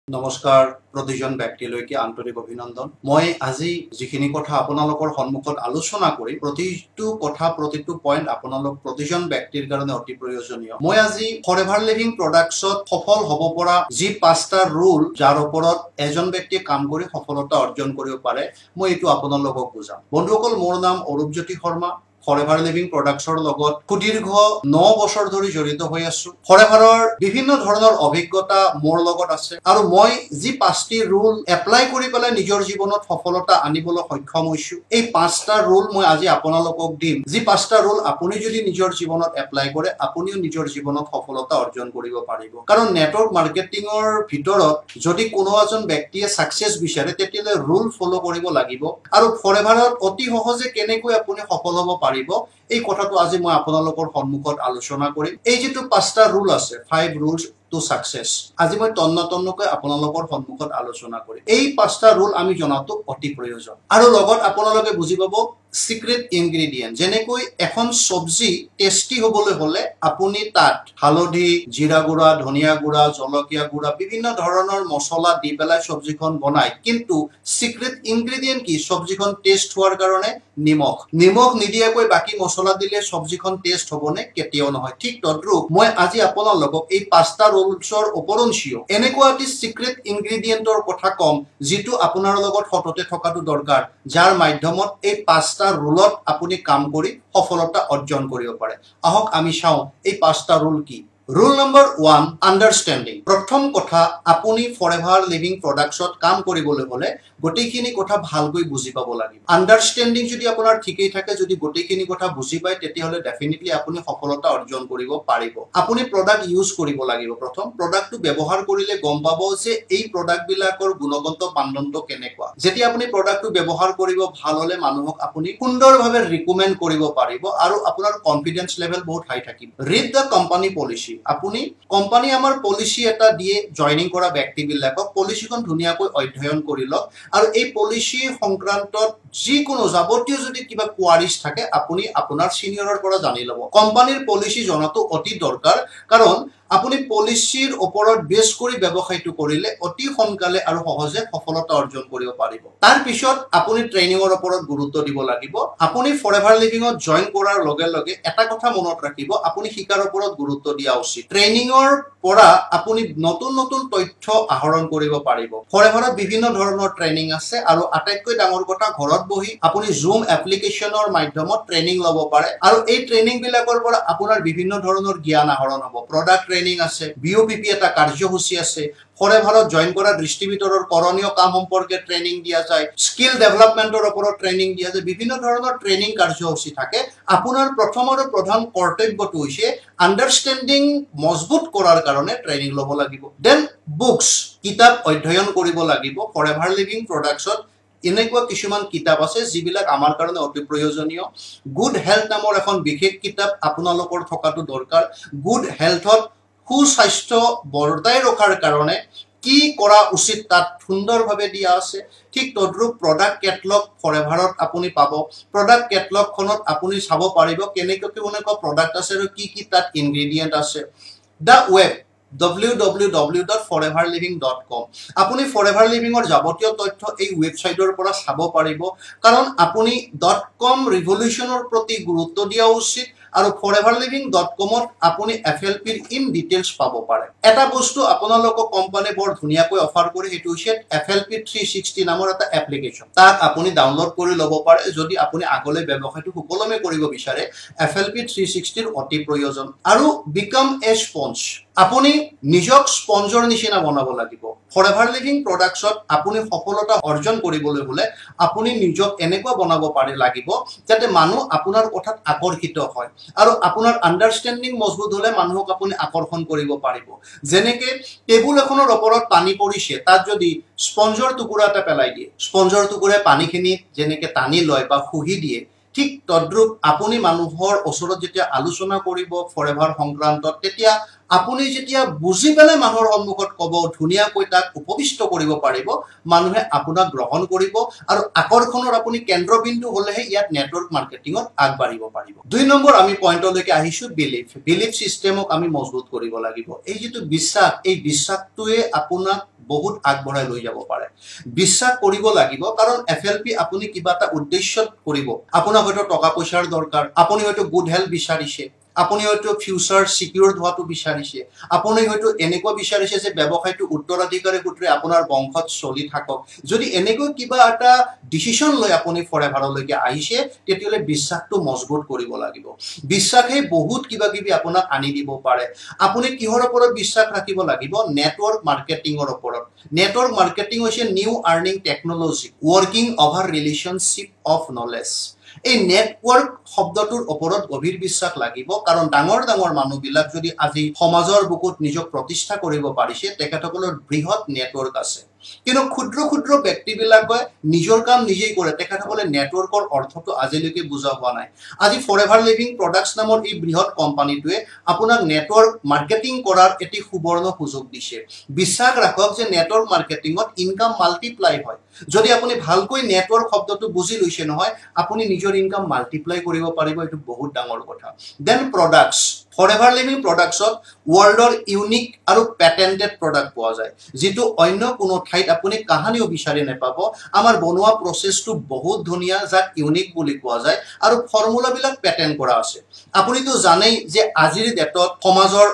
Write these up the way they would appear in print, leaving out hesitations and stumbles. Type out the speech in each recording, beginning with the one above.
নমস্কাৰ প্ৰতিজন ব্যক্তিলৈকে আন্তৰিক অভিনন্দন। মই আজি যিখিনি কথা আপোনালোকৰ সন্মুখত আলোচনা কৰি প্ৰতিটো কথা প্ৰতিটো পইণ্ট আপোনালোক প্ৰতিজন ব্যক্তিৰ কাৰণে অতি প্ৰয়োজনীয়। মই আজি ফৰএভাৰ লিভিং প্ৰডাক্টছত সফল হ'ব পৰা যি 5টা ৰুল যাৰ ওপৰত এজন ব্যক্তিয়ে কাম কৰি সফলতা অৰ্জন কৰিব পাৰে মই এইটো আপোনালোকক বুজাম। বন্ধুসকল, মোৰ নাম অৰূপজ্যোতি শৰ্মা। ফৰএভাৰ লিভিং প্ৰডাক্টছৰ লগত সুদীৰ্ঘ 9 বছৰ ধৰি জড়িত হৈ আছো। ফৰএভাৰৰ বিভিন্ন ধৰণৰ অভিজ্ঞতা মোৰ লগত আছে আৰু মই যি 5টি ৰুল এপ্লাই কৰি পেলাই নিজৰ জীৱনত সফলতা আনিবলৈ সক্ষম হৈছো, এই 5টা ৰুল মই আজি আপোনালোকক দিম। যি 5টা ৰুল আপুনি যদি নিজৰ জীৱনত এপ্লাই কৰে আপুনিও নিজৰ জীৱনত সফলতা অৰ্জন কৰিব পাৰিব। কাৰণ নেটৱৰ্ক মাৰ্কেটিঙৰ ভিতৰত যদি কোনো এজন ব্যক্তিয়ে সাকসেস বিচাৰে তেতিয়ালে ৰুল ফলো কৰিব লাগিব আৰু ফৰএভাৰত অতি সহজে কেনেকৈ আপুনি সফল হ'ব পাৰিব এই কথাটো আজি মই আপোনালোকৰ সন্মুখত আলোচনা কৰিম। এই যেটো 5টা ৰুল আছে, 5 ৰুলস টু সাকসেস, আজি মই তন্নতন্নকৈ আপোনালোকৰ সন্মুখত আলোচনা কৰিম। এই 5টা ৰুল আমি জনাটো অতি প্ৰয়োজন আৰু লগত আপোনালোকে বুজি পাব সিক্ৰেট ইনগ্ৰেডিয়েন্ট। যেনেকৈ এখন সবজি টেস্টি হ'বলৈ হলে আপুনি তাত হালধি, জিৰা গুড়া, ধনিয়া গুড়া, জলকীয়া গুড়া বিভিন্ন ধৰণৰ মছলা দি পেলাই সবজিখন বনায়, কিন্তু সিক্ৰেট ইনগ্ৰেডিয়েন্ট কি? সবজিখন টেস্ট হোৱাৰ কাৰণে নিমখ নিদিয়াকৈ বাকি মছলা দিলে সবজিখন টেস্ট হ'বনে? কেতিয়াও নহয়। ঠিক তদ্ৰুপ মই আজি আপোনালোকক এই 5টা ৰুলছৰ ওপৰঞ্চিও এনেকুৱা এটি সিক্ৰেট ইনগ্ৰেডিয়েন্টৰ কথা কম যিটো আপোনাৰ লগত সততে থকাটো দৰকাৰ, যাৰ মাধ্যমত এই 5টা ৰুলত আপুনি কাম কৰি সফলতা অৰ্জন কৰিব পাৰে। আহক আমি চাওঁ এই 5টা ৰুল কি। Roll number 1, আন্ডাৰষ্টেণ্ডিং। প্ৰথম কথা, আপুনি ফৰএভাৰ লিভিং প্ৰডাক্টছত কাম কৰিবলৈ হলে গোটেইখিনি কথা ভালকৈ বুজি পাব লাগিব। আন্ডাৰষ্টেণ্ডিং যদি আপোনাৰ ঠিকেই থাকে, যদি গোটেইখিনি কথা বুজি পায়, তেতিয়াহলে ডেফিনেটলি আপুনি সফলতা অৰ্জন কৰিব পাৰিব। আপুনি প্ৰডাক্ট ইউজ কৰিব লাগিব। প্ৰথম প্ৰডাক্টটো ব্যৱহাৰ কৰিলে গম পাব যে এই প্ৰডাক্ট বিলাকৰ গুণগত মানদণ্ড কেনেকুৱা। যেতিয়া আপুনি প্ৰডাক্টটো ব্যৱহাৰ কৰিব, ভাল হলে মানুহক আপুনি সুন্দৰভাৱে ৰিকমেণ্ড কৰিব পাৰিব আৰু আপোনাৰ কনফিডেন্স লেভেল বহুত হাই থাকিব। Read the company policy. আপুনি কোম্পানী আমাৰ পলিচি এটা দিয়ে জয়নিং কৰা ব্যক্তিবিলাকক, পলিচিখন ধুনীয়াকৈ অধ্যয়ন কৰি লওক আৰু এই পলিচি সংক্ৰান্তত যিকোনো যাৱতীয় যদি কিবা কোৱাৰিজ থাকে আপুনি আপোনাৰ সিনিয়ৰৰ পৰা জানি ল'ব। কোম্পানীৰ পলিচি জনাটো অতি দৰকাৰ, কাৰণ আপুনি পলিচিৰ ওপৰত বেছ কৰি ব্যৱসায়টো কৰিলে অতি সোনকালে আৰু সহজে সফলতা অৰ্জন কৰিব পাৰিব। তাৰ পিছত আপুনি ট্ৰেইনিঙৰ ওপৰত গুৰুত্ব দিব লাগিব। আপুনি ফৰএভাৰ লিভিঙত জইন কৰাৰ লগে লগে এটা কথা মনত ৰাখিব, আপুনি শিকাৰ ওপৰত গুৰুত্ব দিয়া উচিত। ট্ৰেইনিঙৰ পৰা আপুনি নতুন নতুন তথ্য আহৰণ কৰিব পাৰিব। ফৰএভাৰত বিভিন্ন ধৰণৰ ট্ৰেইনিং আছে আৰু আটাইতকৈ ডাঙৰ কথা, ঘৰত বহি আপুনি জুম এপ্লিকেশ্যনৰ মাধ্যমত ট্ৰেইনিং ল'ব পাৰে আৰু এই ট্ৰেইনিং বিলাকৰ পৰা আপোনাৰ বিভিন্ন ধৰণৰ জ্ঞান আহৰণ হ'ব। প্ৰডাক্ট ট্ৰেইনিং আছে, বিওপিপি এটা কাৰ্যসূচী আছে, ফৰএভাৰত জইন কৰা ডিষ্ট্ৰিবিউটৰৰ কৰণীয় কাম সম্পৰ্কে ট্ৰেইনিং দিয়া যায়, স্কিল ডেভেলপমেন্টৰ ওপৰত ট্ৰেইনিং দিয়া যায়, বিভিন্ন ধৰণৰ ট্ৰেইনিং কাৰ্যসূচী থাকে। আপোনাৰ প্ৰথম আৰু প্ৰধান কৰ্তব্যটো হৈছে আন্ডাৰষ্টেণ্ডিং মজবুত কৰাৰ কাৰণে ট্ৰেইনিং ল'ব লাগিব। দেন বুকছ, কিতাপ অধ্যয়ন কৰিব লাগিব। ফৰএভাৰ লিভিং প্ৰডাক্টছত এনেকুৱা কিছুমান কিতাপ আছে যিবিলাক আমাৰ কাৰণে অতি প্ৰয়োজনীয়। গুড হেল্থ নামৰ এখন বিশেষ কিতাপ আপোনালোকৰ থকাটো দৰকাৰ। গুড হেল্থত সুস্বাস্থ্য বৰ্তাই ৰখাৰ কাৰণে কি কৰা উচিত তাত সুন্দৰভাৱে দিয়া আছে। ঠিক তদ্ৰুপ প্ৰডাক্ট কেটলগ ফৰএভাৰত আপুনি পাব। প্ৰডাক্ট কেটলগখনত আপুনি চাব পাৰিব কেনেকুৱা প্ৰডাক্ট আছে আৰু কি তাত ইনগ্ৰেডিয়েন্ট আছে। দ্য ৱেব www.foreverliving.com, আপুনি ফৰএভাৰ লিভিঙৰ যাৱতীয় তথ্য এই ৱেবছাইটৰ পৰা চাব পাৰিব, কাৰণ আপুনি .com ৰিভলিউচনৰ প্ৰতি গুৰুত্ব দিয়া উচিত আৰু foreverliving.comত আপুনি FLPৰ ইন ডিটেইলছ পাব পাৰে। এটা বস্তু আপোনালোকক কোম্পানী বৰ ধুনীয়াকৈ অফাৰ কৰি, সেইটো হৈছে FLP 360 নামৰ এটা এপ্লিকেশ্যন। তাক আপুনি ডাউনলোড কৰি ল'ব পাৰে যদি আপুনি আগলৈ ব্যৱসায়টো সুকলমে কৰিব বিচাৰে। FLP 360ৰ অতি প্ৰয়োজন। আৰু বিকাম এ স্পঞ্জ, আপুনি নিজক স্পঞ্জৰ নিচিনা বনাব লাগিব। ফৰএভাৰ লিভিং প্ৰডাক্টছত আপুনি সফলতা অৰ্জন কৰিবলৈ হলে আপুনি নিজক এনেকুৱা বনাব লাগিব যাতে মানুহ আপোনাৰ কথাত আকৰ্ষিত হয় আৰু আপোনাৰ আন্ডাৰষ্টেণ্ডিং মজবুত হলে মানুহক আপুনি আকৰ্ষণ কৰিব পাৰিব। যেনেকে টেবুল এখনৰ ওপৰত পানী পৰিছে, তাত যদি স্পঞ্জৰ টুকুৰা এটা পেলাই দিয়ে, স্পঞ্জৰ টুকুৰাই পানীখিনি যেনেকে টানি লয় বা শুহি দিয়ে, ঠিক তদ্ৰুপ আপুনি মানুহৰ ওচৰত যেতিয়া আলোচনা কৰিব ফৰএভাৰ সংক্ৰান্তত, তেতিয়া আপুনি যেতিয়া বুজি পেলাই মানুহৰ সন্মুখত ক'ব ধুনীয়াকৈ তাক উপবিষ্ট কৰিব পাৰিব মানুহে আপোনাক গ্ৰহণ কৰিব আৰু আকৰ্ষণৰ আপুনি কেন্দ্ৰবিন্দু হ'লেহে ইয়াত নেটৱৰ্ক মাৰ্কেটিঙত আগবাঢ়িব পাৰিব 2 নম্বৰ আমি পইণ্টলৈকে আহিছো বিলিফ সিস্টেমক আমি মজবুত কৰিব লাগিব এই যেটো বিশ্বাস এই বিশ্বাসটোৱে আপোনাক বহুত আগবঢ়াই লৈ যাব পাৰে বিশ্বাস কৰিব লাগিব কাৰণ এফএলপি আপুনি কিবা এটা উদ্দেশ্যত কৰিব আপোনাক হয়তো টকা পইচাৰ দৰকাৰ আপুনি হয়তো গুড হেলথ বিচাৰিছে আপুনি হয়তো ফিউচাৰ সিকিউৰ হোৱাটো বিচাৰিছে আপুনি হয়তো এনেকুৱা বিচাৰিছে যে ব্যৱসায়টো উত্তৰাধিকাৰী সূত্ৰে আপোনাৰ বংশত চলি থাকক যদি এনেকৈ কিবা এটা ডিসিশন লৈ আপুনি ফৰেভাৰলৈকে আহিছে তেতিয়ালে বিশ্বাসটো মজবুত কৰিব লাগিব বিশ্বাসে বহুত কিবা কিবি আপোনাক আনি দিব পাৰে আপুনি কিহৰ ওপৰত বিশ্বাস ৰাখিব লাগিব নেটৱৰ্ক মাৰ্কেটিংৰ ওপৰত নেটৱৰ্ক মাৰ্কেটিং হৈছে new earning technology working over relationship of knowledge এই নেটৱৰ্ক শব্দটোৰ ওপৰত গভীৰ বিশ্বাস লাগিব কাৰণ ডাঙৰ মানুহবিলাক যদি আজি সমাজৰ বুকুত নিজক প্ৰতিষ্ঠা কৰিব পাৰিছে তেখেতসকলৰ বৃহৎ নেটৱৰ্ক আছে কিন্তু ক্ষুদ্ৰ ব্যক্তিবিলাকে নিজৰ কাম নিজেই কৰে তেখেতসকলে নেটৱৰ্কৰ অৰ্থটো আজিলৈকে বুজা হোৱা নাই আজি ফৰএভাৰ লিভিং প্ৰডাক্টছ নামৰ এই বৃহৎ কোম্পানীটোৱে আপোনাক নেটৱৰ্ক মাৰ্কেটিং কৰাৰ এটি সুবৰ্ণ সুযোগ দিছে বিশ্বাস ৰাখক যে নেটৱৰ্ক মাৰ্কেটিংত ইনকাম মাল্টিপ্লাই হয় যদি আপুনি ভালকৈ নেটৱৰ্ক শব্দটো বুজি লৈছে নহয় আপুনি নিজৰ ইনকাম মাল্টিপ্লাই কৰিব পাৰিব এটো বহুত ডাঙৰ কথা দেন প্ৰডাক্টছ ফৰএভাৰ লিভিং প্ৰডাক্টছত ওয়াৰ্ল্ডৰ ইউনিক আৰু পেটেন্টেড প্ৰডাক্ট পোৱা যায় যেটো অন্য কোনো ঠাইত আপুনি কাহানিও বিচাৰি নেপাব আমাৰ বনোৱা প্ৰসেসটো বহুত ধুনিয়া যাক ইউনিক বুলি কোৱা যায় আৰু ফৰ্মুলাবিলাক পেটেন্ট কৰা আছে আপুনিতো জানেই যে আজিৰ ডেটত সমাজৰ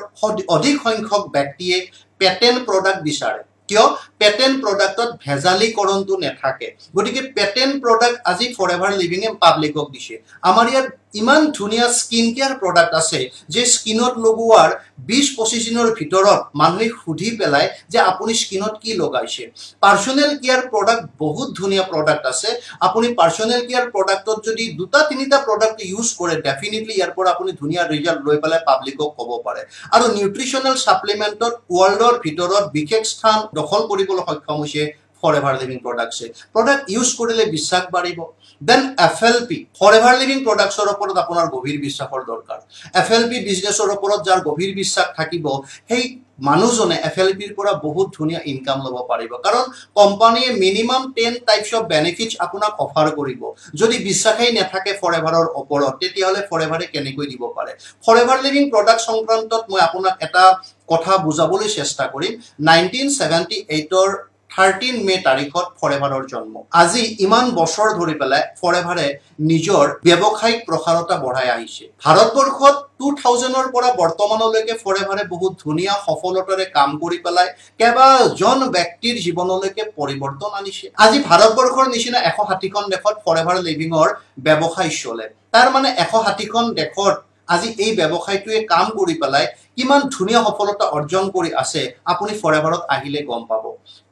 অধিক সংখ্যক ব্যক্তিয়ে পেটেন্ট প্ৰডাক্ট বিচাৰে কিয় পেটেন্ট প্ৰডাক্টত ভেজালীকৰণটো নেথাকে গতিকে পেটেন্ট প্ৰডাক্ট আজি ফৰএভাৰ লিভিং এ পাব্লিকক দিছে আমাৰ ইয়াত ইমান ধুনিয়া স্কিন কেয়াৰ প্ৰডাক্ট আছে যে স্কিনত লগোৱাৰ 20-25 দিনৰ ভিতৰত মানুহে খুধি পেলাই যে আপুনি স্কিনত কি লগাইছে পাৰ্সোনেল কেয়াৰ প্ৰডাক্ট বহুত ধুনিয়া প্ৰডাক্ট আছে আপুনি পাৰ্সোনেল কেয়াৰ প্ৰডাক্টত যদি দুটা তিনিটা প্ৰডাক্ট ইউজ কৰে ডেফিনেটলি ইয়াৰ পৰা আপুনি ধুনিয়া ৰিজাল্ট লৈ পেলাই পাব্লিকক ক'ব পাৰে আৰু নিউট্ৰিশনাল সাপ্লিমেন্টত ওয়াৰ্ল্ডৰ ভিতৰত বিশেষ স্থান দখল কৰিবলৈ সক্ষম হৈছে ফৰএভাৰ লিভিং প্ৰডাক্টছে প্ৰডাক্ট ইউজ কৰিলে বিশ্বাস বাঢ়িব দেন এফএলপি ফৰএভাৰ লিভিং প্ৰডাক্টছৰ ওপৰত আপোনাৰ গভীৰ বিশ্বাসৰ দৰকাৰ এফএলপি বিজনেছৰ ওপৰত যাৰ গভীৰ বিশ্বাস থাকিব সেই মানুহজনে এফএলপিৰ পৰা বহুত ধুনিয়া ইনকাম ল'ব পাৰিব কাৰণ কোম্পানীয়ে মিনিমাম 10 টাইপস অফ বেনিফিটস আপোনাক অফাৰ কৰিব যদি বিশ্বাসেই নাথাকে ফৰএভাৰৰ ওপৰত তেতিয়াহলে ফৰএভাৰে কেনেকৈ দিব পাৰে ফৰএভাৰ লিভিং প্ৰডাক্ট সংক্ৰান্তত মই আপোনাক এটা কথা বুজাবলৈ চেষ্টা কৰিম 1978 ৰ 13 মে তাৰিখত ফৰএভাৰৰ জন্ম আজি ইমান বছৰ ধৰি পেলাই ফৰএভাৰে নিজৰ ব্যৱসায়িক প্ৰসাৰতা বঢ়াই আহিছে ভাৰতবৰ্ষত 2000 ৰ পৰা বৰ্তমানলৈকে ফৰএভাৰে বহুত ধুনিয়া সফলতাৰে কাম কৰি পেলাই কেবাজন ব্যক্তিৰ জীৱনলৈকে পৰিৱৰ্তন আনিছে আজি ভাৰতবৰ্ষৰ নিচিনা 160 খন দেশত ফৰএভাৰ লিভিংৰ ব্যৱসায় চলে তাৰ মানে 160 খন দেশত আজি এই ব্যৱসায়টোৱে কাম কৰি পেলাই কিমান ধুনিয়া সফলতা অৰ্জন কৰি আছে আপুনি ফৰএভাৰত আহিলে গম পাব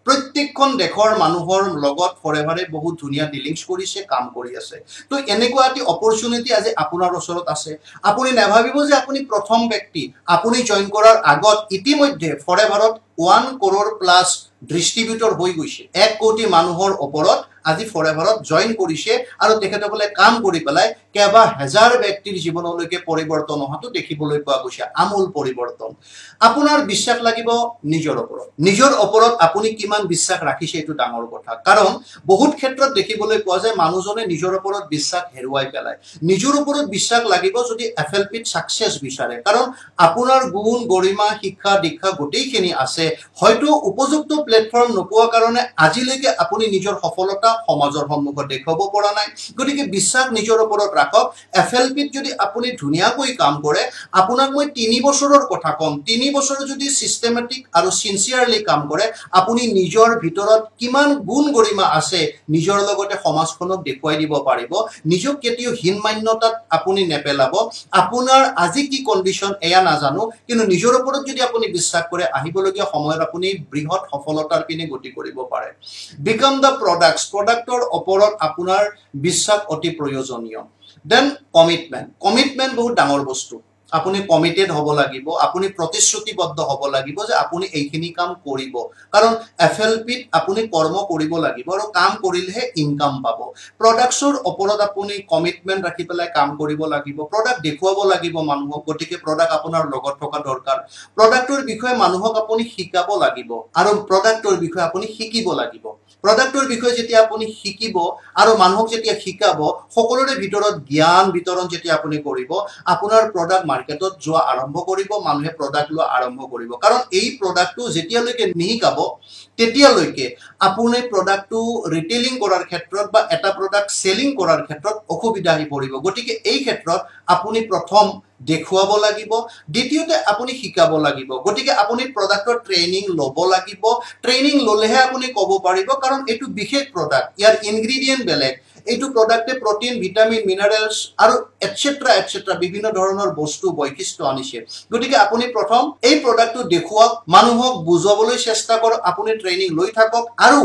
প্ৰত্যেকখন দেশৰ মানুহৰ লগত ফৰএভাৰে বহুত ধুনিয়া ডিলিংছ কৰিছে কাম কৰি আছে তো এনেকুৱা এটি অপৰচুনিটি আজি আপোনাৰ ওচৰত আছে আপুনি নেভাবিব যে আপুনি প্ৰথম ব্যক্তি আপুনি জয়েন কৰাৰ আগত ইতিমধ্যে ফৰএভাৰত 1 crore প্লাস ডিস্ট্ৰিবিউটৰ হৈ গৈছে 1 কোটি মানুহৰ ওপৰত আজি ফৰএভাৰত জয়েন কৰিছে আৰু তেখেতসকলে কাম কৰি পেলাই কেবা হাজাৰ ব্যক্তিৰ জীৱনলৈকে পৰিৱৰ্তন হোৱাটো দেখিবলৈ পোৱা গৈছে আমূল পৰিৱৰ্তন আপোনাৰ বিশ্বাস লাগিব নিজৰ ওপৰত আপুনি কিমান বিশ্বাস ৰাখিছে এটো ডাঙৰ কথা কাৰণ বহুত ক্ষেত্ৰত দেখিবলৈ পোৱা যায় মানুহজনে নিজৰ ওপৰত বিশ্বাস হেৰুৱাই পেলাই নিজৰ ওপৰত বিশ্বাস লাগিব যদি এফএলপিত সাকসেস বিচাৰে কাৰণ আপোনাৰ গুণ গৰিমা শিক্ষা দীক্ষা গোটেইখিনি আছে হয়তো উপযুক্ত প্লেটফৰ্ম নোপোৱা কাৰণে আজিলৈকে আপুনি নিজৰ সফলতা সমাজৰ সন্মুখত দেখাব পৰা নাই গতিকে বিশ্বাস নিজৰ ওপৰত ৰাখক এফএলপিত যদি আপুনি ধুনিয়াকৈ কাম কৰে আপোনাক মই 3 বছৰৰ কথা কম 3 বছৰ যদি সিস্টেমেটিক আৰু সিনসিয়াৰলি কাম কৰে আপুনি নিজৰ ভিতৰত কিমান গুণ গৰিমা আছে নিজৰ লগতে সমাজখনক দেখুৱাই দিব পাৰিব নিজক কেতিয়াও হীনমান্যতাত আপুনি নেপেলাব আপোনাৰ আজি কি কন্ডিশন এয়া নাজানো কিন্তু নিজৰ ওপৰত যদি আপুনি বিশ্বাস কৰে আহিবলগীয়া সময়ত আপুনি বৃহৎ সফলতাৰ পিনে গতি কৰিব পাৰে বিকাম দা প্ৰডাক্টৰ ওপৰত আপোনাৰ বিশ্বাস অতি প্ৰয়োজনীয় দেন কমিটমেন্ট বহুত ডাঙৰ বস্তু আপুনি কমিটেড হ'ব লাগিব, আপুনি প্ৰতিশ্ৰুতিবদ্ধ হ'ব লাগিব যে আপুনি এইখিনি কাম কৰিব, কাৰণ FLPত আপুনি কৰ্ম কৰিব লাগিব আৰু কাম কৰিলেহে ইনকাম পাব। প্ৰডাক্টছৰ ওপৰত আপুনি কমিটমেণ্ট ৰাখি পেলাই কাম কৰিব লাগিব, প্ৰডাক্ট দেখুৱাব লাগিব মানুহক, গতিকে প্ৰডাক্ট আপোনাৰ লগত থকা দৰকাৰ। প্ৰডাক্টৰ বিষয়ে মানুহক আপুনি শিকাব লাগিব আৰু প্ৰডাক্টৰ বিষয়ে আপুনি শিকিব লাগিব। প্ৰডাক্টৰ বিষয়ে যেতিয়া আপুনি শিকিব আৰু মানুহক যেতিয়া শিকাব, সকলোৰে ভিতৰত জ্ঞান বিতৰণ যেতিয়া আপুনি কৰিব, আপোনাৰ প্ৰডাক্ট মাৰ্কেটত যোৱা আৰম্ভ কৰিব, মানুহে প্ৰডাক্ট লোৱা আৰম্ভ কৰিব। কাৰণ এই প্ৰডাক্টটো যেতিয়ালৈকে নিশিকাব তেতিয়ালৈকে আপুনি প্ৰডাক্টটো ৰিটেইলিং কৰাৰ ক্ষেত্ৰত বা এটা প্ৰডাক্ট চেলিং কৰাৰ ক্ষেত্ৰত অসুবিধা আহি পৰিব। গতিকে এই ক্ষেত্ৰত আপুনি প্ৰথম দেখুৱাব লাগিব, দ্বিতীয়তে আপুনি শিকাব লাগিব। গতিকে আপুনি প্ৰডাক্টৰ ট্ৰেইনিং ল'ব লাগিব, ট্ৰেইনিং ল'লেহে আপুনি ক'ব পাৰিব, কাৰণ এইটো বিশেষ প্ৰডাক্ট, ইয়াৰ ইনগ্ৰিডিয়েণ্ট বেলেগ। এইটো প্ৰডাক্টে প্ৰটিন, ভিটামিন, মিনাৰেলছ আৰু এটচেট্ৰা বিভিন্ন ধৰণৰ বস্তু বৈশিষ্ট্য আনিছে। গতিকে আপুনি প্ৰথম এই প্ৰডাক্টটো দেখুৱাওক, মানুহক বুজাবলৈ চেষ্টা কৰক, আপুনি ট্ৰেইনিং লৈ থাকক আৰু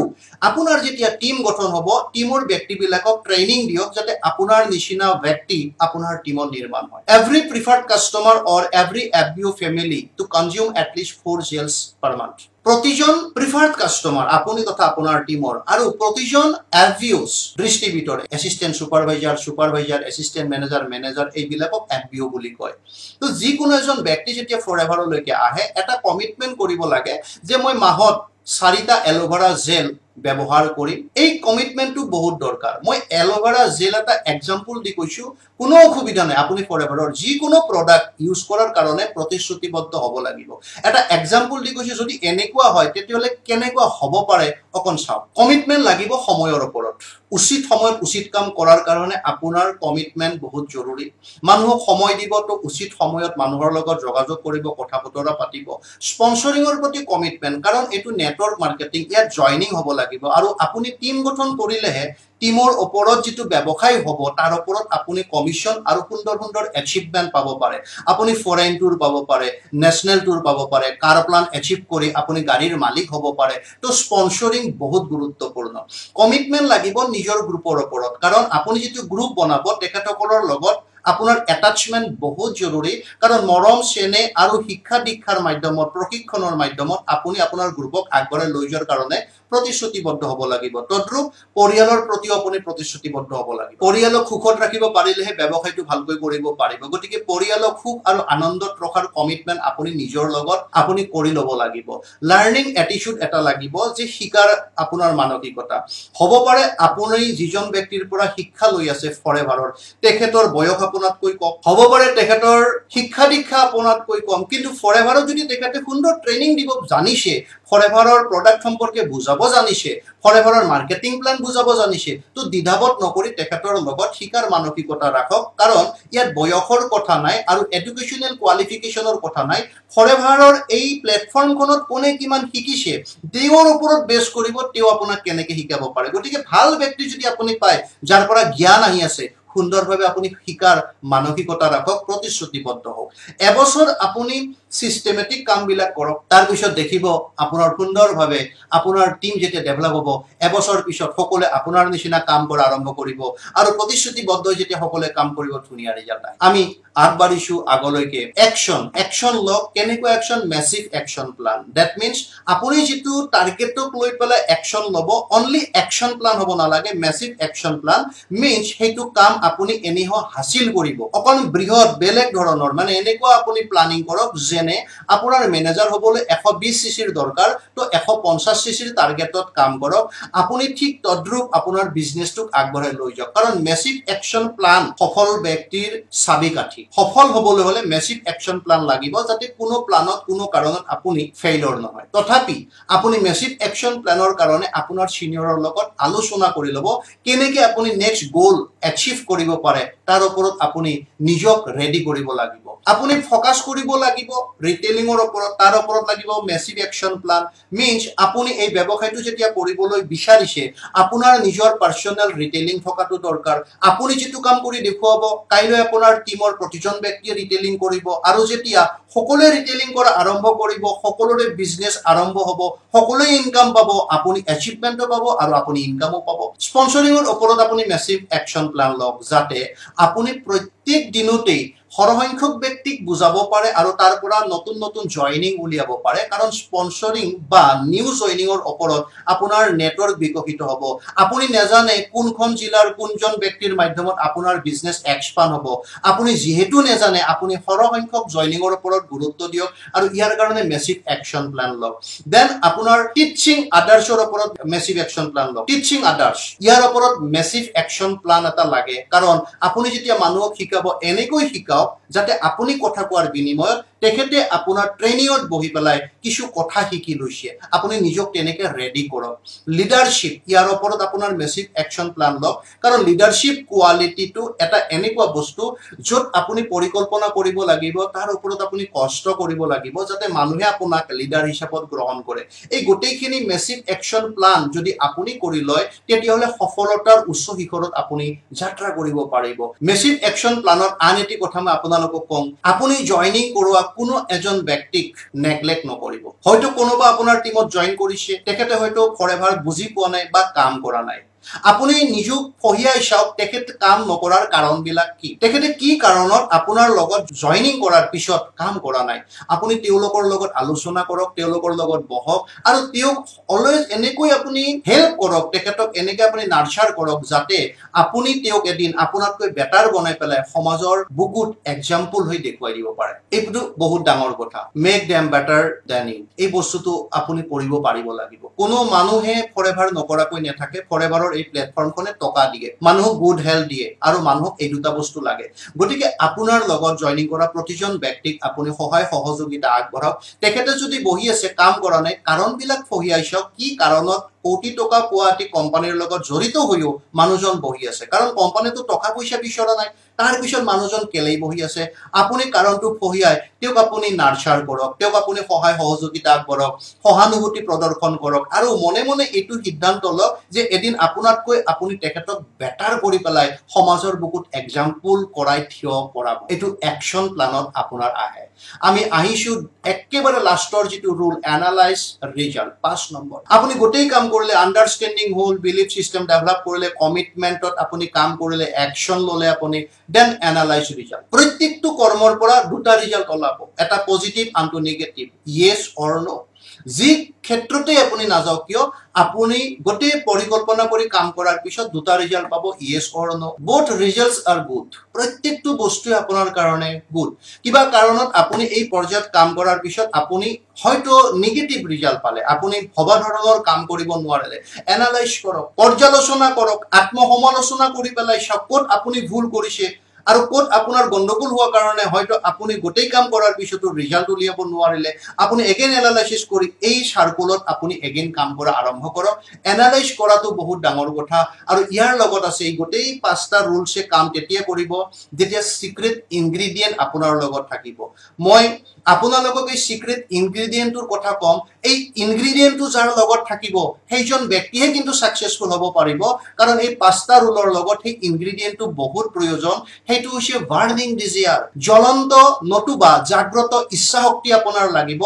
আপোনাৰ যেতিয়া টিম গঠন হ'ব, টিমৰ ব্যক্তিবিলাকক ট্ৰেইনিং দিয়ক, যাতে আপোনাৰ নিচিনা ব্যক্তি আপোনাৰ টিমত নিৰ্মাণ হয়। Every preferred customer or every FBO family to consume at least 4 gels per month. প্ৰতিজন প্ৰিফাৰ্ড কাষ্টমাৰ আপুনি তথা আপোনাৰ টিমৰ আৰু প্ৰতিজন FBOs distributor, assistant supervisor, assistant manager এইবিলাকক FBO বুলি কয়। তো যিকোনো এজন ব্যক্তি যেতিয়া ফৰএভাৰলৈকে আহে, এটা কমিটমেণ্ট কৰিব লাগে যে মই মাহত 4টা এল'ভেৰা জেল ব্যৱহাৰ কৰিম। এই কমিটমেণ্টটো বহুত দৰকাৰ। মই এল'ভেৰা জেল এটা এক্সাম্পল দি কৈছোঁ, কোনো অসুবিধা নাই, আপুনি ফৰএভাৰৰ যিকোনো প্ৰডাক্ট ইউজ কৰাৰ কাৰণে প্ৰতিশ্ৰুতিবদ্ধ হ'ব লাগিব। এটা এক্সাম্পল দি কৈছোঁ, যদি এনেকুৱা হয় তেতিয়াহ'লে কেনেকুৱা হ'ব পাৰে অকণ চাওক। কমিটমেণ্ট লাগিব সময়ৰ ওপৰত। উচিত সময়ত উচিত কাম কৰাৰ কাৰণে আপোনাৰ কমিটমেণ্ট বহুত জৰুৰী। মানুহক সময় দিব, তো উচিত সময়ত মানুহৰ লগত যোগাযোগ কৰিব, কথা বতৰা পাতিব। স্পন্সৰিঙৰ প্ৰতি কমিটমেণ্ট, কাৰণ এইটো নেটৱৰ্ক মাৰ্কেটিং, ইয়াত জইনিং হ'ব লাগিব আৰু আপুনি টিম গঠন কৰিলেহে টিমৰ ওপৰত যিটো ব্যৱসায় হ'ব তাৰ ওপৰত আপুনি কমিশ্যন আৰু সুন্দৰ সুন্দৰ এচিভমেণ্ট পাব পাৰে। আপুনি ফৰেইন টুৰ পাব পাৰে, নেশ্যনেল টুৰ পাব পাৰে, কাৰ প্লান এচিভ কৰি আপুনি গাড়ীৰ মালিক হ'ব পাৰে। তো স্পন্সৰিং বহুত গুৰুত্বপূৰ্ণ। কমিটমেণ্ট লাগিব নিজৰ গ্ৰুপৰ ওপৰত, কাৰণ আপুনি যিটো গ্ৰুপ বনাব তেখেতসকলৰ লগত আপোনাৰ এটাচমেণ্ট বহুত জৰুৰী, কাৰণ মৰম চেনেহ আৰু শিক্ষা দীক্ষাৰ মাধ্যমত, প্ৰশিক্ষণৰ মাধ্যমত আপুনি আপোনাৰ গ্ৰুপক আগবঢ়াই লৈ যোৱাৰ কাৰণে প্ৰতিশ্ৰুতিবদ্ধ হ'ব লাগিব। তদ্ৰূপ পৰিয়ালৰ প্ৰতিও আপুনি প্ৰতিশ্ৰুতিবদ্ধ হ'ব লাগিব। পৰিয়ালক সুখত ৰাখিব পাৰিলেহে ব্যৱসায়টো ভালকৈ কৰিব পাৰিব। গতিকে পৰিয়ালক সুখ আৰু আনন্দত ৰখাৰ কমিটমেণ্ট আপুনি নিজৰ লগত আপুনি কৰি ল'ব লাগিব। লাৰ্ণিং এটিটিউড এটা লাগিব, যে শিকাৰ আপোনাৰ মানসিকতা হ'ব পাৰে। আপুনি যিজন ব্যক্তিৰ পৰা শিক্ষা লৈ আছে ফৰএভাৰৰ, তেখেতৰ বয়স আপোনাতকৈ কম হ'ব পাৰে, তেখেতৰ শিক্ষা দীক্ষা আপোনাতকৈ কম, কিন্তু ফৰএভাৰত যদি তেখেতে সুন্দৰ ট্ৰেইনিং দিব জানিছে, ফৰএভাৰৰ প্ৰডাক্ট সম্পৰ্কে বুজাব জানিছে, ফৰএভাৰৰ মাৰ্কেটিং প্লান বুজাব জানিছে, তো দ্বিধাবোধ নকৰি তেখেতৰ লগত শিকাৰ মানসিকতা ৰাখক, কাৰণ ইয়াত বয়সৰ কথা নাই আৰু এডুকেশ্যনেল কোৱালিফিকেশ্যনৰ কথা নাই। ফৰএভাৰৰ এই প্লেটফৰ্মখনত কোনে কিমান শিকিছে তেওঁৰ ওপৰত বেছ কৰিব, তেওঁ আপোনাক কেনেকৈ শিকাব পাৰে। গতিকে ভাল ব্যক্তি যদি আপুনি পায়, যাৰ পৰা জ্ঞান আহি আছে, সুন্দৰভাৱে আপুনি শিকাৰ মানসিকতা ৰাখক, প্ৰতিশ্ৰুতিবদ্ধ হওক। এবছৰ আপুনি চিষ্টেমেটিক কামবিলাক কৰক, তাৰপিছত দেখিব আপোনাৰ সুন্দৰভাৱে আপোনাৰ টিম যেতিয়া ডেভেলপ হ'ব, এবছৰ পিছত সকলোৱে আপোনাৰ নিচিনা কাম কৰা আৰম্ভ কৰিব আৰু প্ৰতিশ্ৰুতিবদ্ধ যেতিয়া সকলোৱে কাম কৰিব, ধুনীয়া ৰিজাল্ট আহে। আমি আগবাঢ়িছোঁ আগলৈকে। একশ্যন লওক। কেনেকুৱা action? Massive action plan. That means আপুনি যিটো টাৰ্গেটক লৈ পেলাই একশ্যন ল'ব, অনলি একশ্যন প্লান হ'ব নালাগে। মেছিভ একশ্যন প্লান মিনছ সেইটো কাম আপুনি এনেও হাসিল কৰিব, অকণ বৃহৎ বেলেগ ধৰণৰ, মানে এনেকুৱা আপুনি প্লানিং কৰক, যেনে আপোনাৰ মেনেজাৰ হ'বলৈ 120 চিচিৰ দৰকাৰ, তো 150 চিচিৰ টাৰ্গেটত কাম কৰক। আপুনি ঠিক তদ্ৰূপ আপোনাৰ বিজনেছটোক আগবঢ়াই লৈ যাওক, কাৰণ মেছিভ একশ্যন প্লান সফল ব্যক্তিৰ চাবিকাঠি। সফল হ'বলৈ হ'লে মেছিভ একশ্যন প্লান লাগিব, যাতে কোনো প্লানত কোনো কাৰণত আপুনি ফেইলৰ নহয়। তথাপি আপুনি মেছিভ একশ্যন প্লানৰ কাৰণে আপোনাৰ ছিনিয়ৰৰ লগত আলোচনা কৰি ল'ব, কেনেকৈ আপুনি নেক্সট গ'ল এচিভ কৰিব পাৰে, তাৰ ওপৰত আপুনি নিজক ৰেডি কৰিব লাগিব। আপুনি ফ'কাছ কৰিব লাগিব ৰিটেইলিঙৰ ওপৰত, তাৰ ওপৰত লাগিব মেছিভ একশ্যন প্লান। মিনছ আপুনি এই ব্যৱসায়টো যেতিয়া কৰিবলৈ বিচাৰিছে, আপোনাৰ নিজৰ পাৰ্চনেল ৰিটেইলিং থকাটো দৰকাৰ। আপুনি যিটো কাম কৰি দেখুৱাব, কাইলৈ আপোনাৰ টিমৰ প্ৰতিজন ব্যক্তিয়ে ৰিটেইলিং কৰিব, আৰু যেতিয়া সকলোৱে ৰিটেইলিং কৰা আৰম্ভ কৰিব, সকলোৰে বিজনেছ আৰম্ভ হ'ব, সকলোৱে ইনকাম পাব, আপুনি এচিভমেণ্টো পাব আৰু আপুনি ইনকামো পাব। স্পন্সৰিঙৰ ওপৰত আপুনি মেছিভ একশ্যন প্লান লওক, যাতে আপুনি প্ৰত্যেক দিনতেই সৰহসংখ্যক ব্যক্তিক বুজাব পাৰে আৰু তাৰ পৰা নতুন নতুন জয়নিং উলিয়াব পাৰে কাৰণ স্পন্সৰিং বা নিউ জয়নিঙৰ ওপৰত আপোনাৰ নেটৱৰ্ক বিকশিত হ'ব আপুনি নেজানে কোনখন জিলাৰ কোনজন ব্যক্তিৰ মাধ্যমত আপোনাৰ বিজনেছ এক্সপান্ড হ'ব আপুনি যেহেতু নেজানে আপুনি সৰহসংখ্যক জয়নিঙৰ ওপৰত গুৰুত্ব দিয়ক আৰু ইয়াৰ কাৰণে মেসিভ একশন প্ল্যান লওক দেন আপোনাৰ টিচিং আদাৰ্ছৰ ওপৰত মেসিভ একশন প্ল্যান লওক টিচিং আদাৰ্ছ ইয়াৰ ওপৰত মেসিভ একশন প্ল্যান এটা লাগে কাৰণ আপুনি যেতিয়া মানুহক শিকাব এনেকৈ শিকাওক যাতে আপুনি কথা কোৱাৰ বিনিময়ত তেখেতে আপোনাৰ ট্ৰেইনিঙত বহি পেলাই কিছু কথা শিকি লৈছে আপুনি নিজক তেনেকে ৰেডি কৰক লিডাৰশ্বিপ ইয়াৰ ওপৰত আপোনাৰ মেসিভ একশন প্ল্যান লওক কাৰণ লিডাৰশ্বিপ কোৱালিটিটো এটা এনেকুৱা বস্তু য'ত আপুনি পৰিকল্পনা কৰিব লাগিব তাৰ ওপৰত আপুনি কষ্ট কৰিব লাগিব যাতে মানুহে আপোনাক লিডাৰ হিচাপত গ্ৰহণ কৰে এই গোটেইখিনি মেসিভ একশন প্ল্যান যদি আপুনি কৰি লয় তেতিয়াহলে সফলতাৰ উচ্চ শিখৰত আপুনি যাত্ৰা কৰিব পাৰিব মেসিভ একশন প্ল্যানৰ আন এটি কথা মই আপোনালোকক কম আপুনি জয়নিং কৰোৱা কোনো এজন ব্যক্তিক নেগলেক্ট নকৰিব হয়তো কোনোবা আপোনাৰ টিমত জয়েন কৰিছে তেখেতে হয়তো ফৰএভাৰ বুজি পোৱা নাই বা কাম কৰা নাই আপুনি নিজক ফহিয়াই চাওক তেখেত কাম নকৰাৰ কাৰণবিলাক কি তেখেতে কি কাৰণত আপোনাৰ লগত জয়নিং কৰাৰ পিছত কাম কৰা নাই আপুনি তেওঁলোকৰ লগত আলোচনা কৰক তেওঁলোকৰ লগত বহক আৰু তেওঁক অলৱেজ এনেকৈ আপুনি হেল্প কৰক তেখেতক এনেকৈ আপুনি নাৰ্চাৰ কৰক যাতে আপুনি তেওঁক এদিন আপোনাতকৈ বেটাৰ বনাই পেলাই সমাজৰ বুকুত এক্সাম্পল হৈ দেখুৱাই দিব পাৰে এইটো বহুত ডাঙৰ কথা make them better than you এই বস্তুটো আপুনি কৰিব পাৰিব লাগিব কোনো মানুহে ফৰএভাৰ নকৰাকৈ নাথাকে ফৰএভাৰৰ এই প্লেটফৰ্মখনে টকা দিয়ে মানুহক গুড হেল্থ দিয়ে আৰু মানুহক এই দুটা বস্তু লাগে গতিকে আপোনাৰ লগত জয়নিং কৰা প্ৰতিজন ব্যক্তিক আপুনি সহায় সহযোগিতা আগবঢ়াওক তেখেতে যদি বহি আছে কাম কৰা নাই কাৰণবিলাক ফহিয়াই চাওক কি কাৰণত কোটি টকা পোৱাটি কোম্পানীৰ লগত জড়িত হৈও মানুহজন বহি আছে কাৰণ কোম্পানীটো টকা পইচা বিচৰা নাই তাৰ পিছত মানুহজন কেলেই বহি আছে আপুনি কাৰণটো ফহিয়াই তেওঁক আপুনি নাৰ্চাৰ কৰক তেওঁক আপুনি সহায় সহযোগিতা আগবঢ়াওক সহানুভূতি প্ৰদৰ্শন কৰক আৰু মনে মনে এইটো সিদ্ধান্ত লওক যে এদিন আপোনাতকৈ আপুনি তেখেতক বেটাৰ কৰি পেলাই সমাজৰ বুকুত এক্সাম্পল কৰাই থিয় কৰাব এইটো একশন প্ল্যানত আপোনাৰ আহে আমি আহিছো একেবাৰে লাষ্টৰ যেটো ৰুল এনালাইজ ৰিজাল্ট 5 নম্বৰ আপুনি গোটেই কাম কৰিলে আন্ডাৰষ্টেণ্ডিং হোল বিলিফ সিস্টেম ডেভেলপ কৰিলে কমিটমেন্টত আপুনি কাম কৰিলে একশন ললে আপুনি দেন এনালাইজ ৰিজাল্ট প্ৰত্যেকটো কৰ্মৰ পৰা দুটা ৰিজাল্ট ওলাব এটা পজিটিভ আনটো নেগেটিভ ইয়েস অৰ নো যি ক্ষেত্ৰতে আপুনি নাযাওক কিয় আপুনি গোটেই পৰিকল্পনা কৰি কাম কৰাৰ পিছত দুটা ৰিজাল্ট পাব ইয়েস অৰ নো বোথ ৰিজাল্টস আৰ গুড প্ৰত্যেকটো বস্তু আপোনাৰ কাৰণে গুড কিবা কাৰণত আপুনি এই পৰ্যায়ত কাম কৰাৰ পিছত আপুনি হয়তো নেগেটিভ ৰিজাল্ট পালে আপুনি ভবা ধৰণৰ কাম কৰিব নোৱাৰিলে এনালাইজ কৰক পৰ্যালোচনা কৰক আত্মসমালোচনা কৰি পেলাই ক'ত আপুনি ভুল কৰিছে আৰু কোট আপোনাৰ গণ্ডগোল হোৱা কাৰণে হয়তো আপুনি গোটেই কাম কৰাৰ পিছতো ৰিজাল্ট উলিয়াব নোৱাৰিলে আপুনি এগেইন এনালাইসিস কৰি এই সাৰ্কুলত আপুনি এগেইন কাম কৰা আৰম্ভ কৰক এনালাইজ কৰাটো বহুত ডাঙৰ কথা আৰু ইয়াৰ লগত আছে এই গোটেই পাঁচটা ৰুলছে কাম তেতিয়া কৰিব যেতিয়া সিক্ৰেট ইনগ্ৰেডিয়েন্ট আপোনাৰ লগত থাকিব মই আপোনালোকক এই সিক্ৰেট ইনগ্ৰেডিয়েন্টৰ কথা কম এই ইনগ্ৰেডিয়েন্টটো যাৰ লগত থাকিব সেইজন ব্যক্তিহে কিন্তু সাকসেসফুল হ'ব পাৰিব কাৰণ এই পাঁচটা ৰুলৰ লগত এই ইনগ্ৰেডিয়েন্টটো বহুত প্ৰয়োজন সেইটো হৈছে বাৰ্নিং ডিজায়াৰ জ্বলন্ত নতুবা জাগ্ৰত ইচ্ছা শক্তি আপোনাৰ লাগিব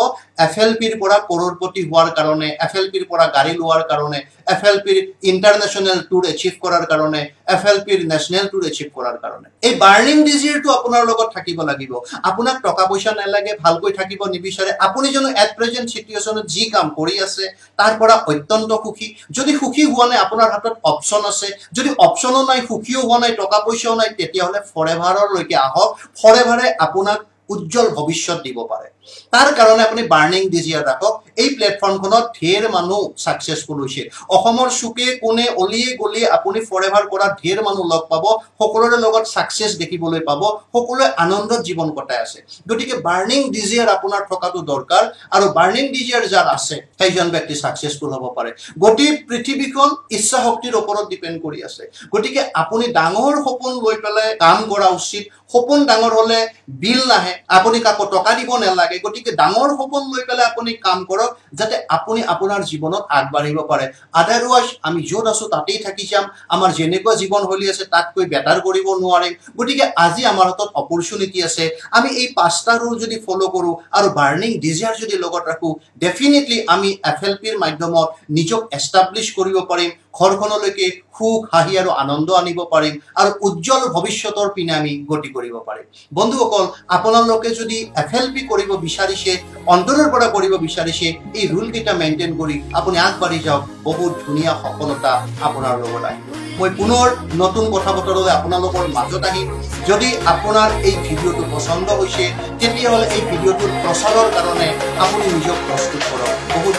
এফএলপিৰ পৰা কৰৰপতি হোৱাৰ কাৰণে এফএলপিৰ পৰা গাড়ী লোৱাৰ কাৰণে এফএলপিৰ ইন্টাৰনেশনাল টুৰ এচিভ কৰাৰ কাৰণে এফএলপিৰ নেশনাল টুৰ এচিভ কৰাৰ কাৰণে এই বাৰ্নিং ডিজায়াৰটো আপোনাৰ লগত থাকিব লাগিব আপোনাক টকা পইচা নালাগে ভালকৈ থাকিব নিবিচাৰে আপুনি যেন এট প্ৰেজেন্ট সিচুৱেচনত যি কাম কৰি আছে তাৰ পৰা অত্যন্ত সুখী যদি সুখী হোৱা নাই আপোনাৰ হাতত অপচন আছে যদি অপচনো নাই সুখীও হোৱা নাই টকা পইচাও নাই তেতিয়াহলে ফৰএভাৰৰ লৈকে আহক ফৰএভাৰে আপোনাক উজ্জ্বল ভৱিষ্যত দিব পাৰে তাৰ কাৰণে আপুনি বাৰ্নিং ডিজায়াৰ ৰাখক এই প্লেটফৰ্মখনত ঢেৰ মানুহ সাকসেসফুল হৈছে অসমৰ সুকে কোনে অলিয়ে গলিয়ে আপুনি ফৰএভাৰ কৰা ঢেৰ মানুহ লগ পাব সকলোৰে লগত সাকসেস দেখিবলৈ পাব সকলোৱে আনন্দত জীৱন কটাই আছে গতিকে বাৰ্নিং ডিজায়াৰ আপোনাৰ থকাটো দৰকাৰ আৰু বাৰ্নিং ডিজায়াৰ যাৰ আছে সেইজন ব্যক্তি সাকসেসফুল হ'ব পাৰে গোটেই পৃথিৱীখন ইচ্ছা শক্তিৰ ওপৰত ডিপেন্ড কৰি আছে গতিকে আপুনি ডাঙৰ সপোন লৈ পেলাই কাম কৰা উচিত সপোন ডাঙৰ হলে বিল নাহে আপুনি কাকো টকা দিব নালাগে গতিকে ডাঙৰ সপোন লৈ পেলাই আপুনি কাম কৰক যাতে আপুনি আপোনাৰ জীৱনত আগবাঢ়িব পাৰে আদাৰৱাইজ আমি য'ত আছো তাতেই থাকি যাম আমাৰ যেনেকুৱা জীৱন হলি আছে তাতকৈ বেটাৰ কৰিব নোৱাৰিম গতিকে আজি আমাৰ হাতত অপৰচুনিটি আছে আমি এই পাঁচটা ৰুল যদি ফলো কৰো আৰু বাৰ্নিং ডিজায়াৰ যদি লগত ৰাখো ডেফিনেটলি আমি এফএলপিৰ মাধ্যমত নিজক এস্টাবলিশ কৰিব পাৰিম ঘৰখনলৈকে সুখ হাঁহি আৰু আনন্দ আনিব পাৰিম আৰু উজ্জ্বল ভৱিষ্যতৰ পিনে আমি গতি কৰিব পাৰিম বন্ধুসকল আপোনালোকে যদি FLP কৰিব বিচাৰিছে অন্তৰৰ পৰা কৰিব বিচাৰিছে এই ৰুল কেইটা মেইনটেইন কৰি আপুনি আগবাঢ়ি যাওক বহুত ধুনীয়া সফলতা আপোনাৰ লগত আহিব মই পুনৰ নতুন কথা বতৰালৈ আপোনালোকৰ মাজত আহিম যদি আপোনাৰ এই ভিডিঅ'টো পছন্দ হৈছে তেতিয়াহ'লে এই ভিডিঅ'টোৰ প্ৰচাৰৰ কাৰণে আপুনি নিজক প্ৰস্তুত কৰক বহুত